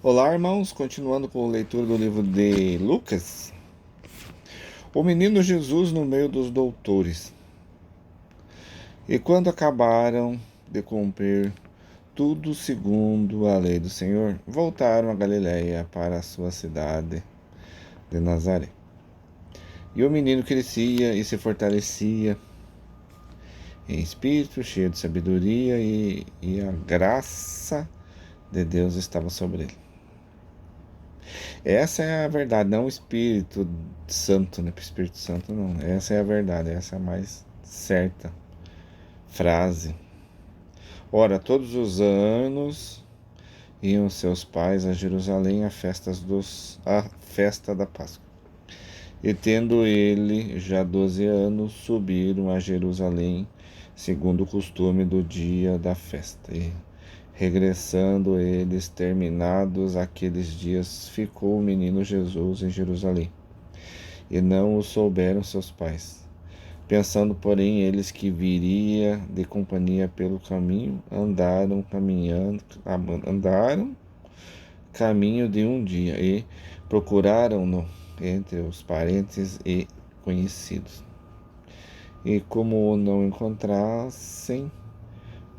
Olá, irmãos, continuando com a leitura do livro de Lucas. O menino Jesus no meio dos doutores. E quando acabaram de cumprir tudo segundo a lei do Senhor, voltaram a Galiléia para a sua cidade de Nazaré. E o menino crescia e se fortalecia em espírito, cheio de sabedoria, e a graça de Deus estava sobre ele. Essa é a verdade, não o Espírito Santo, né? O Espírito Santo não. Essa é a verdade, essa é a mais certa frase. Ora, todos os anos iam seus pais a Jerusalém à festa da Páscoa. E tendo ele já 12 anos, subiram a Jerusalém, segundo o costume do dia da festa. E regressando eles, terminados aqueles dias, ficou o menino Jesus em Jerusalém. E não o souberam seus pais. Pensando, porém, eles que viria de companhia pelo caminho, andaram caminho de um dia e procuraram-no entre os parentes e conhecidos. E como o não encontrassem,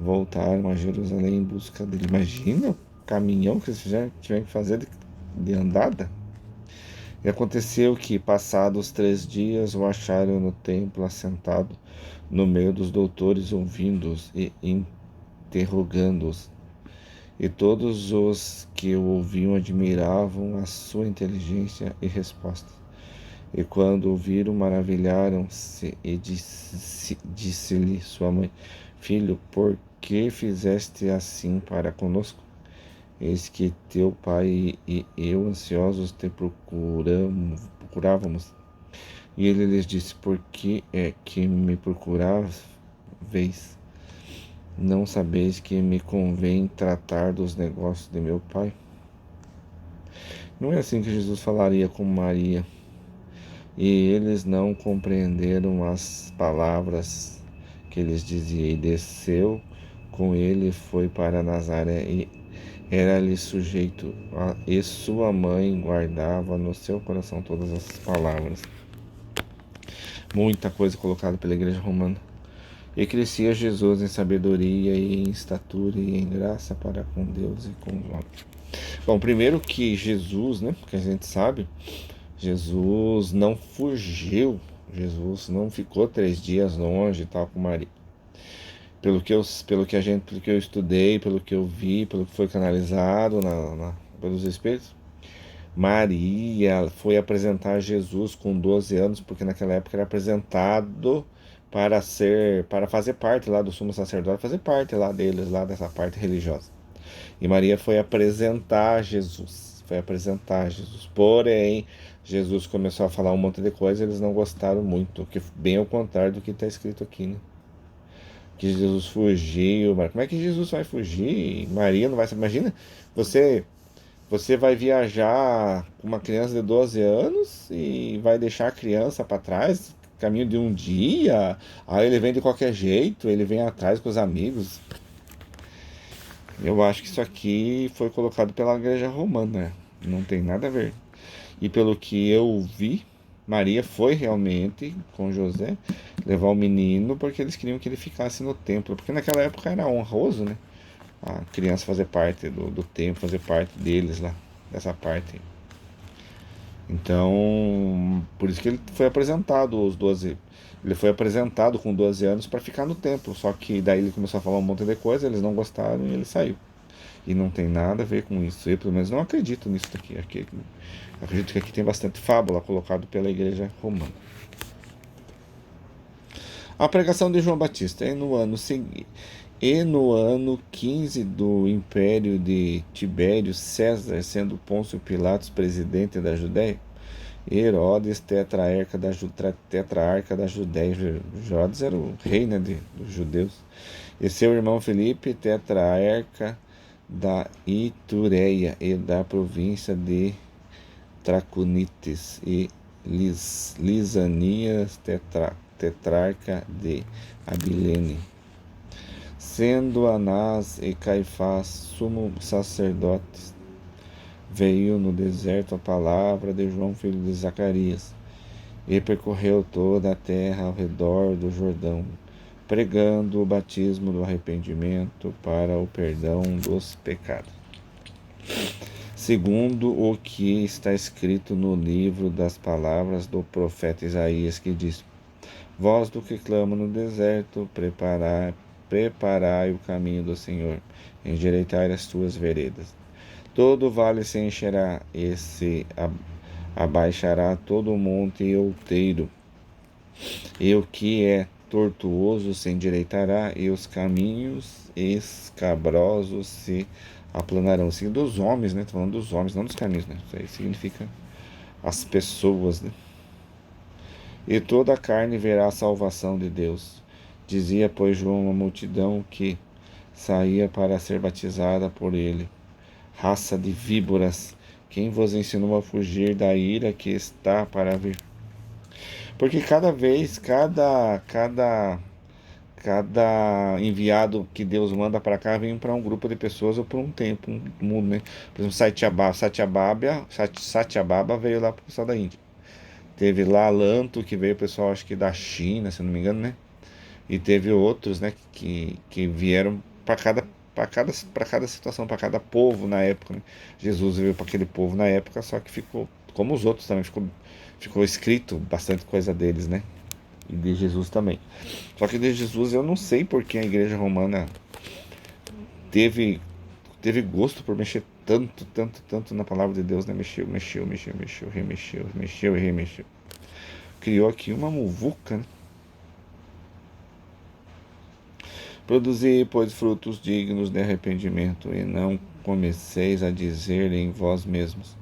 voltaram a Jerusalém em busca dele. Imagina o caminhão que eles tiveram que fazer de andada. E aconteceu que, passados 3 dias, o acharam no templo, assentado no meio dos doutores, ouvindo-os e interrogando-os. E todos os que o ouviam admiravam a sua inteligência e resposta. E quando o viram, maravilharam-se e disse-lhe sua mãe: Filho, por que fizeste assim para conosco? Eis que teu pai e eu, ansiosos, te procurávamos. E ele lhes disse: Por que é que me procuráveis? Não sabeis que me convém tratar dos negócios de meu pai? Não é assim que Jesus falaria com Maria. E eles não compreenderam as palavras que lhes dizia. E desceu com ele e foi para Nazaré. E era-lhe sujeito, e sua mãe guardava no seu coração todas essas palavras. Muita coisa colocada pela igreja romana. E crescia Jesus em sabedoria e em estatura e em graça para com Deus e com os homens. Bom, primeiro que Jesus, né, que a gente sabe, Jesus não fugiu, Jesus não ficou 3 dias longe e tal com Maria. Pelo que eu estudei, pelo que eu vi, pelo que foi canalizado pelos Espíritos, Maria foi apresentar Jesus com 12 anos, porque naquela época era apresentado para fazer parte lá do sumo sacerdote, fazer parte lá deles, lá dessa parte religiosa. E Maria foi apresentar Jesus, Porém, Jesus começou a falar um monte de coisa, e eles não gostaram muito, que bem ao contrário do que está escrito aqui, né? Que Jesus fugiu, mas como é que Jesus vai fugir? Maria não vai. Imagina, você você vai viajar com uma criança de 12 anos e vai deixar a criança para trás, caminho de um dia. Aí ele vem de qualquer jeito, ele vem atrás com os amigos. Eu acho que isso aqui foi colocado pela Igreja Romana, não tem nada a ver. E pelo que eu vi, Maria foi realmente com José levar o menino porque eles queriam que ele ficasse no templo, porque naquela época era honroso, né? A criança fazer parte do templo, fazer parte deles lá, dessa parte. Então, por isso que ele foi apresentado os 12. Ele foi apresentado com 12 anos para ficar no templo. Só que daí ele começou a falar um monte de coisa, eles não gostaram e ele saiu. E não tem nada a ver com isso. Eu, pelo menos, não acredito nisso daqui. Acredito que aqui tem bastante fábula colocado pela igreja romana. A pregação de João Batista é no ano seguinte. E no ano 15 do império de Tibério César, sendo Pôncio Pilatos presidente da Judéia, Herodes, tetrarca da Judéia. Herodes era o rei, né, dos judeus. E seu irmão Filipe, tetrarca da Itureia e da província de Traconites. E Lisanias, tetrarca de Abilene. Sendo Anás e Caifás sumos sacerdotes, veio no deserto a palavra de João, filho de Zacarias, e percorreu toda a terra ao redor do Jordão, pregando o batismo do arrependimento para o perdão dos pecados. Segundo o que está escrito no livro das palavras do profeta Isaías, que diz: Voz do que clama no deserto, preparai o caminho do Senhor, endireitai as tuas veredas. Todo vale se encherá, e se abaixará todo o monte outeiro, e o que é tortuoso se endireitará, e os caminhos escabrosos se aplanarão. Assim, dos homens, né? Estou falando dos homens, não dos caminhos, né? Isso aí significa as pessoas, né? E toda a carne verá a salvação de Deus. Dizia, pois, João à multidão que saía para ser batizada por ele: Raça de víboras, quem vos ensinou a fugir da ira que está para vir? Porque cada vez, cada enviado que Deus manda para cá vem para um grupo de pessoas ou para um tempo, um mundo, né? Por exemplo, Satyababa veio lá para o pessoal da Índia. Teve lá Lanto, que veio o pessoal, acho que da China, se não me engano, né? E teve outros, né, que vieram para cada situação, para cada povo na época, né? Jesus veio para aquele povo na época, só que ficou, como os outros também, ficou escrito bastante coisa deles, né? E de Jesus também. Só que de Jesus eu não sei porque a igreja romana teve, teve gosto por mexer tanto, tanto, tanto na palavra de Deus, né? Mexeu e remexeu. Criou aqui uma muvuca, né? Produzi, pois, frutos dignos de arrependimento, e não comeceis a dizer em vós mesmos: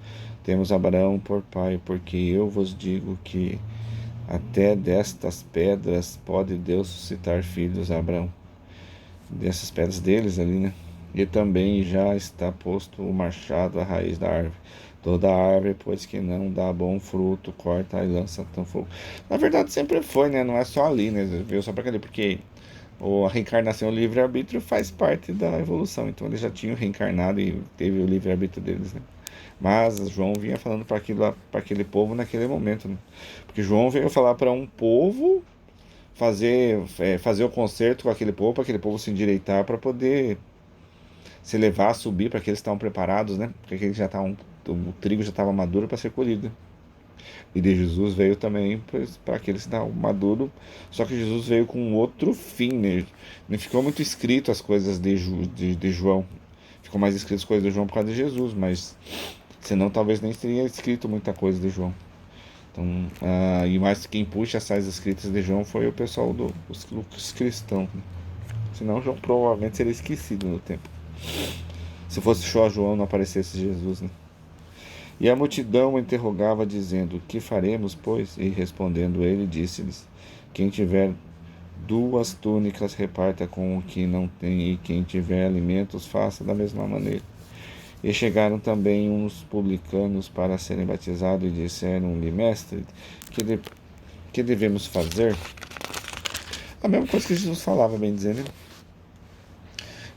Temos Abraão por pai, porque eu vos digo que até destas pedras pode Deus suscitar filhos a Abraão. Dessas pedras deles ali, né? E também já está posto o machado à raiz da árvore. Toda árvore, pois que não dá bom fruto, corta e lança tão fogo. Na verdade, sempre foi, né? Não é só ali, né? Viu só para aquele, porque a reencarnação e o livre-arbítrio faz parte da evolução. Então eles já tinham reencarnado e teve o livre-arbítrio deles, né? Mas João vinha falando para aquele povo naquele momento, né? Porque João veio falar para um povo fazer o concerto com aquele povo, para aquele povo se endireitar, para poder se levar, subir, para que eles estavam preparados, né? Porque eles já estavam, o trigo já estava maduro para ser colhido. E de Jesus veio também para aqueles que estavam maduros, só que Jesus veio com outro fim, né? Não ficou muito escrito as coisas de João. Ficou mais escrito as coisas de João por causa de Jesus, mas senão talvez nem teria escrito muita coisa de João. Então, e mais quem puxa essas escritas de João foi o pessoal dos cristãos, né? Senão João provavelmente seria esquecido no tempo. Se fosse só João, não aparecesse Jesus, né? E a multidão o interrogava, dizendo: Que faremos, pois? E respondendo ele, disse-lhes: Quem tiver duas túnicas, reparta com o que não tem, e quem tiver alimentos, faça da mesma maneira. E chegaram também uns publicanos para serem batizados e disseram-lhe: Mestre, que, de, que devemos fazer? A mesma coisa que Jesus falava, bem dizendo.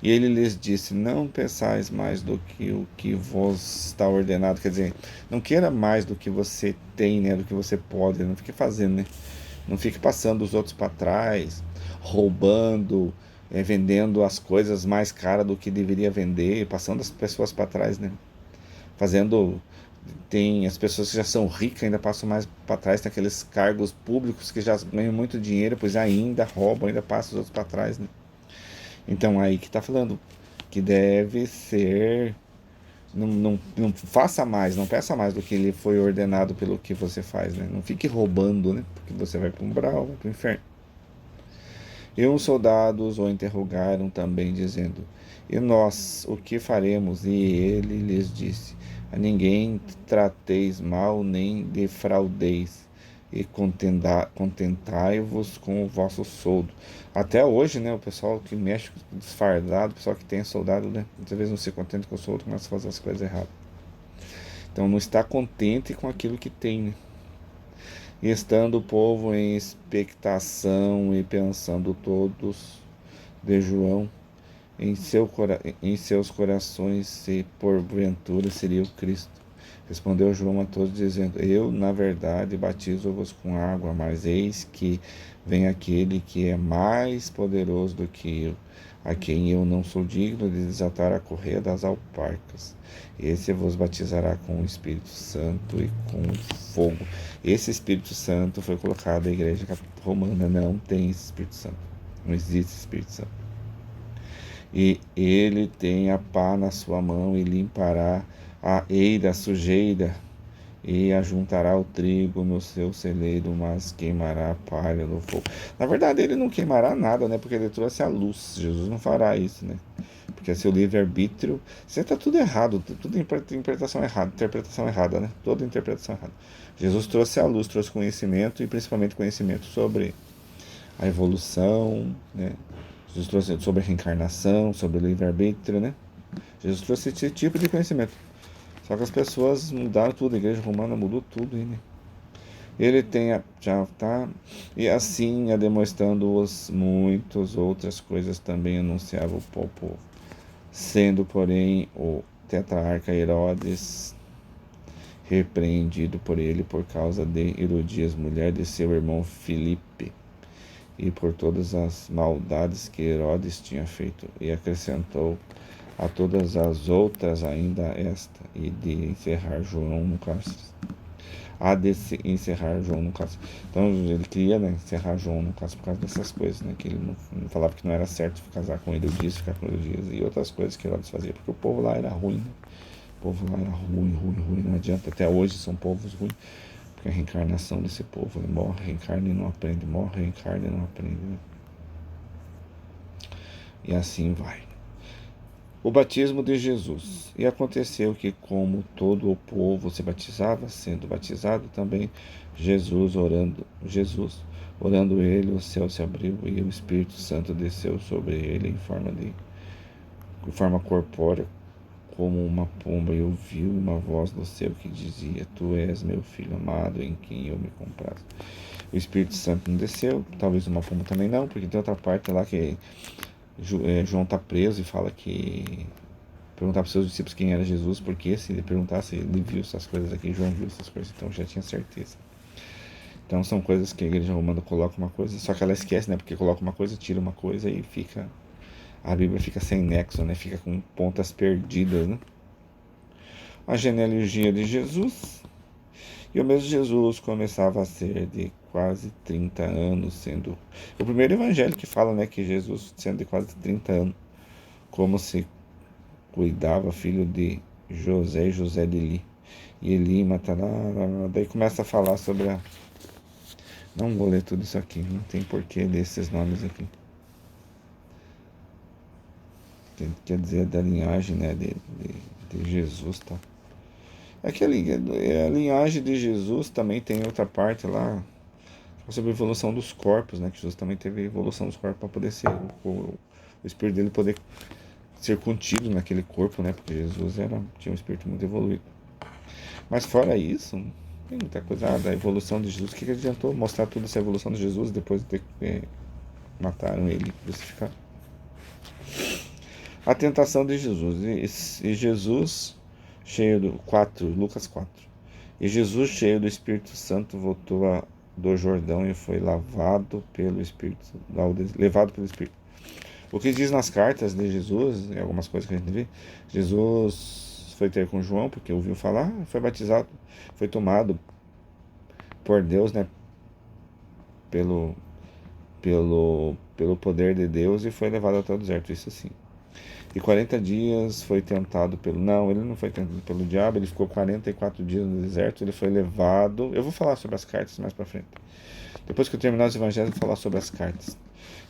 E ele lhes disse: Não pensais mais do que o que vos está ordenado. Quer dizer, não queira mais do que você tem, né? Do que você pode. Não fique fazendo, né? Não fique passando os outros para trás, roubando, vendendo as coisas mais caras do que deveria vender, passando as pessoas para trás, né? Fazendo. Tem as pessoas que já são ricas, ainda passam mais para trás, tem aqueles cargos públicos que já ganham muito dinheiro, pois ainda roubam, ainda passam os outros para trás, né? Então aí que está falando que deve ser. Não faça mais, não peça mais do que lhe foi ordenado pelo que você faz, né? Não fique roubando, né? Porque você vai para um umbral, vai para o inferno. E uns soldados o interrogaram também, dizendo: E nós, o que faremos? E ele lhes disse: A ninguém trateis mal, nem defraudeis, e contentai-vos com o vosso soldo. Até hoje, né, o pessoal que mexe com desfardado, o pessoal que tem soldado, né, muitas vezes não se contenta com o soldo, começa a fazer as coisas erradas. Então não está contente com aquilo que tem, né? E estando o povo em expectação e pensando todos de João, em seus corações se porventura seria o Cristo. Respondeu João a todos, dizendo: Eu, na verdade, batizo-vos com água, mas eis que vem aquele que é mais poderoso do que eu, a quem eu não sou digno de desatar a correia das alparcas. Esse vos batizará com o Espírito Santo e com fogo. Esse Espírito Santo foi colocado na Igreja Romana, não tem esse Espírito Santo. Não existe Espírito Santo. E ele tem a pá na sua mão e limpará a eira, a sujeira, e ajuntará o trigo no seu celeiro, mas queimará a palha no fogo. Na verdade, ele não queimará nada, né? Porque ele trouxe a luz. Jesus não fará isso, né? Porque seu livre-arbítrio, você está tudo errado, tudo interpretação errada, né? Toda interpretação errada. Jesus trouxe a luz, trouxe conhecimento, e principalmente conhecimento sobre a evolução, né? Jesus trouxe sobre a reencarnação, sobre o livre-arbítrio, né? Jesus trouxe esse tipo de conhecimento. Só que as pessoas mudaram tudo, a igreja romana mudou tudo, né? Ele tem já tá, e assim, demonstrando-os muitas outras coisas, também anunciava ao povo. Sendo, porém, o tetrarca Herodes repreendido por ele por causa de Herodias, mulher de seu irmão Filipe, e por todas as maldades que Herodes tinha feito, e acrescentou a todas as outras ainda esta, e de encerrar João no cárcere. Há de se encerrar João no cárcere. Então ele queria, né, encerrar João no cárcere por causa dessas coisas, né, que ele não falava que não era certo casar com Herodias, ficar com Herodias, e outras coisas que Herodes fazia, porque o povo lá era ruim, né? O povo lá era ruim, não adianta, até hoje são povos ruins, porque a reencarnação desse povo, ele morre, reencarna e não aprende, morre, reencarna e não aprende, né? E assim vai. O batismo de Jesus. E aconteceu que, como todo o povo se batizava, sendo batizado também orando ele, o céu se abriu e o Espírito Santo desceu sobre ele em forma corpórea, como uma pomba, e ouviu uma voz do céu que dizia: Tu és meu filho amado, em quem eu me comprazo. O Espírito Santo não desceu, talvez uma pomba também não, porque tem outra parte lá que João está preso e fala que perguntar para os seus discípulos quem era Jesus, porque se ele perguntasse, ele viu essas coisas aqui, João viu essas coisas, então já tinha certeza. Então são coisas que a igreja romana coloca uma coisa, só que ela esquece, né? Porque coloca uma coisa, tira uma coisa e fica. A Bíblia fica sem nexo, né? Fica com pontas perdidas, né? A genealogia de Jesus. E o mesmo Jesus começava a ser de quase 30 anos, sendo o primeiro evangelho que fala, né, que Jesus sendo de quase 30 anos, como se cuidava, filho de José e José de Eli. E Eli matará, daí começa a falar sobre a... Não vou ler tudo isso aqui, não tem porquê ler esses nomes aqui. Quer dizer, da linhagem, né, de Jesus, tá? É que a linhagem de Jesus também tem outra parte lá sobre a evolução dos corpos, né? Que Jesus também teve evolução dos corpos para poder ser o espírito dele poder ser contido naquele corpo, né? Porque Jesus tinha um espírito muito evoluído. Mas fora isso, tem muita coisa da evolução de Jesus. O que adiantou mostrar toda essa evolução de Jesus depois de ter mataram ele, crucificado? A tentação de Jesus. E Jesus, cheio do 4, Lucas 4. E Jesus, cheio do Espírito Santo, voltou do Jordão e foi levado pelo Espírito. O que diz nas cartas de Jesus, em algumas coisas que a gente vê, Jesus foi ter com João, porque ouviu falar, foi batizado, foi tomado por Deus, né? Pelo poder de Deus, e foi levado até o deserto, isso sim. E 40 dias foi tentado pelo... Não, ele não foi tentado pelo diabo, ele ficou 44 dias no deserto, ele foi levado... Eu vou falar sobre as cartas mais pra frente. Depois que eu terminar os evangelhos, eu vou falar sobre as cartas.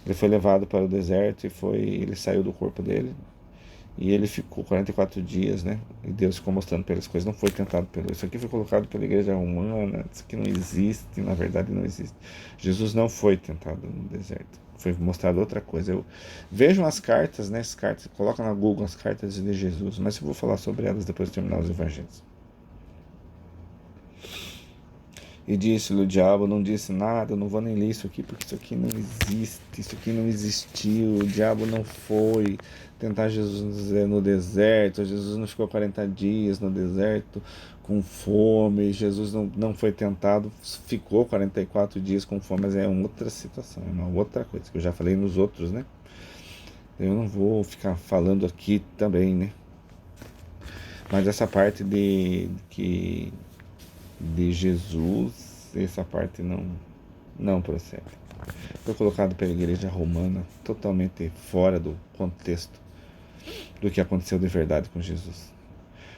Ele foi levado para o deserto e ele saiu do corpo dele. E ele ficou 44 dias, né? E Deus ficou mostrando para ele as coisas. Não foi tentado pelo... Isso aqui foi colocado pela igreja romana. Isso aqui não existe, na verdade não existe. Jesus não foi tentado no deserto. Foi mostrado outra coisa. Vejam as cartas, né? As cartas, coloca na Google as cartas de Jesus. Mas eu vou falar sobre elas depois de terminar os evangelhos. E disse-lhe o diabo: não disse nada, eu não vou nem ler isso aqui, porque isso aqui não existe, isso aqui não existiu. O diabo não foi tentar Jesus no deserto, Jesus não ficou 40 dias no deserto com fome, Jesus não foi tentado, ficou 44 dias com fome, mas é outra situação, é uma outra coisa, que eu já falei nos outros, né? Eu não vou ficar falando aqui também, né? Mas essa parte de Jesus, essa parte não procede. Foi colocado pela igreja romana totalmente fora do contexto do que aconteceu de verdade com Jesus.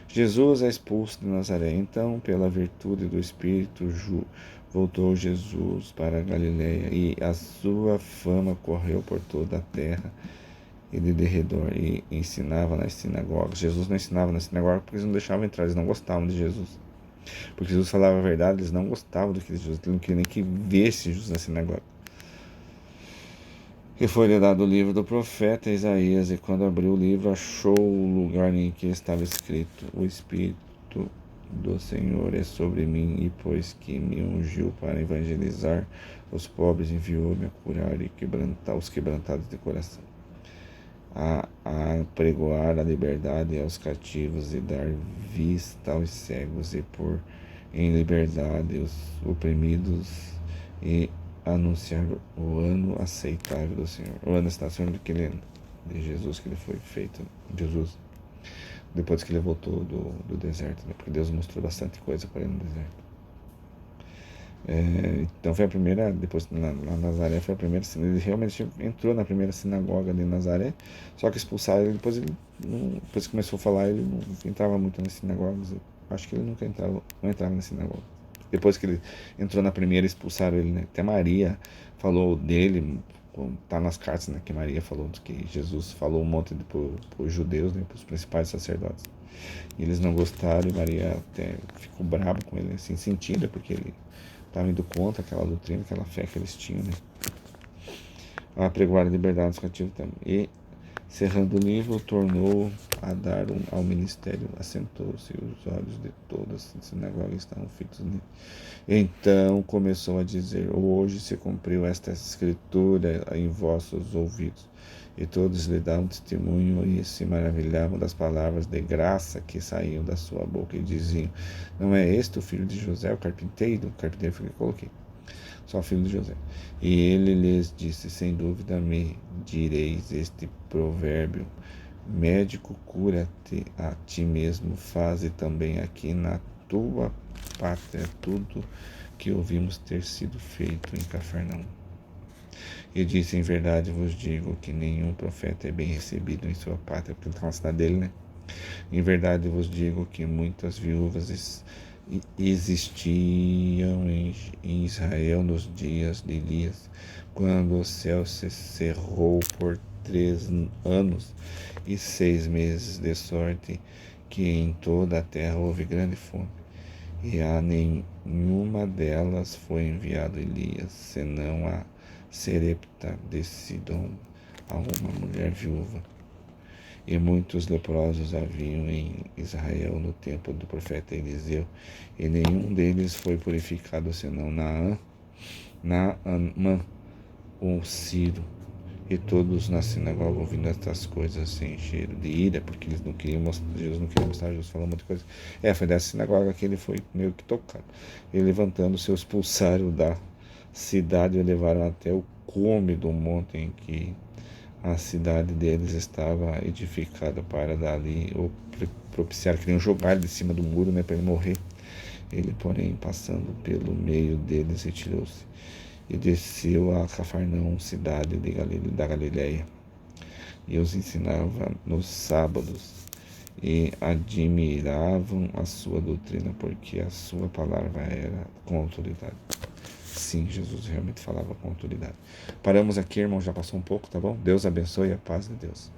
Jesus é expulso de Nazaré. Então, pela virtude do Espírito, voltou Jesus para a Galiléia, e a sua fama correu por toda a terra e de derredor, e ensinava nas sinagogas. Jesus não ensinava nas sinagogas porque eles não deixavam entrar, eles não gostavam de Jesus. Porque Jesus falava a verdade, eles não gostavam do que Jesus, eles não queriam nem que visse Jesus na sinagoga. E foi-lhe dado o livro do profeta Isaías, e quando abriu o livro, achou o lugar em que estava escrito: O Espírito do Senhor é sobre mim, e pois que me ungiu para evangelizar os pobres, enviou-me a curar e quebrantar os quebrantados de coração, a pregoar a liberdade aos cativos, e dar vista aos cegos, e pôr em liberdade os oprimidos, e anunciar o ano aceitável do Senhor. O ano aceitável de Jesus, que ele foi feito, Jesus, depois que ele voltou do deserto, né? Porque Deus mostrou bastante coisa para ele no deserto. Então foi a primeira, depois na Nazaré foi a primeira, ele realmente entrou na primeira sinagoga de Nazaré, só que expulsaram ele, depois que começou a falar, ele não entrava muito nas sinagogas, eu acho que ele nunca não entrava na sinagoga. Depois que ele entrou na primeira, expulsaram ele, né? Até Maria falou dele, tá nas cartas, né, que Maria falou que Jesus falou um monte para os judeus, né, para os principais sacerdotes. E eles não gostaram, e Maria até ficou brava com ele, assim, sentida, porque ele estava indo contra aquela doutrina, aquela fé que eles tinham, né? A pregoar a liberdade dos cativos também. E, cerrando o livro, tornou a dar ao ministério, assentou-se, e os olhos de todas as sinagogas estavam fitos nele. Então começou a dizer: hoje se cumpriu esta escritura em vossos ouvidos. E todos lhe davam testemunho e se maravilhavam das palavras de graça que saíam da sua boca, e diziam: não é este o filho de José, o carpinteiro? O carpinteiro foi o que eu coloquei, só filho de José. E ele lhes disse: sem dúvida me direis este provérbio: médico, cura-te a ti mesmo, faze também aqui na tua pátria tudo que ouvimos ter sido feito em Cafarnaum. E disse: em verdade vos digo que nenhum profeta é bem recebido em sua pátria. Porque ele está na cidade dele, né? Em verdade vos digo que muitas viúvas existiam em Israel nos dias de Elias, quando o céu se cerrou por 3 anos e 6 meses, de sorte que em toda a terra houve grande fome. E a nenhuma delas foi enviado Elias, senão a Serepta de Sidom, a uma mulher viúva. E muitos leprosos haviam em Israel no tempo do profeta Eliseu, e nenhum deles foi purificado, senão Naamã, o Ciro. E todos na sinagoga, ouvindo estas coisas, se encheram de ira, porque eles não queriam mostrar, Jesus não queria mostrar, Jesus falou muita coisa. Foi dessa sinagoga que ele foi meio que tocado. E levantando, se expulsaram da cidade e o levaram até o cume do monte em que a cidade deles estava edificada, para dali o propiciar, queriam jogar ele de cima do muro, né, para ele morrer. Ele, porém, passando pelo meio deles, retirou-se e desceu a Cafarnaum, cidade da Galiléia, e os ensinava nos sábados, e admiravam a sua doutrina, porque a sua palavra era com autoridade. Sim, Jesus realmente falava com autoridade. Paramos aqui, irmão, já passou um pouco, tá bom? Deus abençoe, a paz de Deus.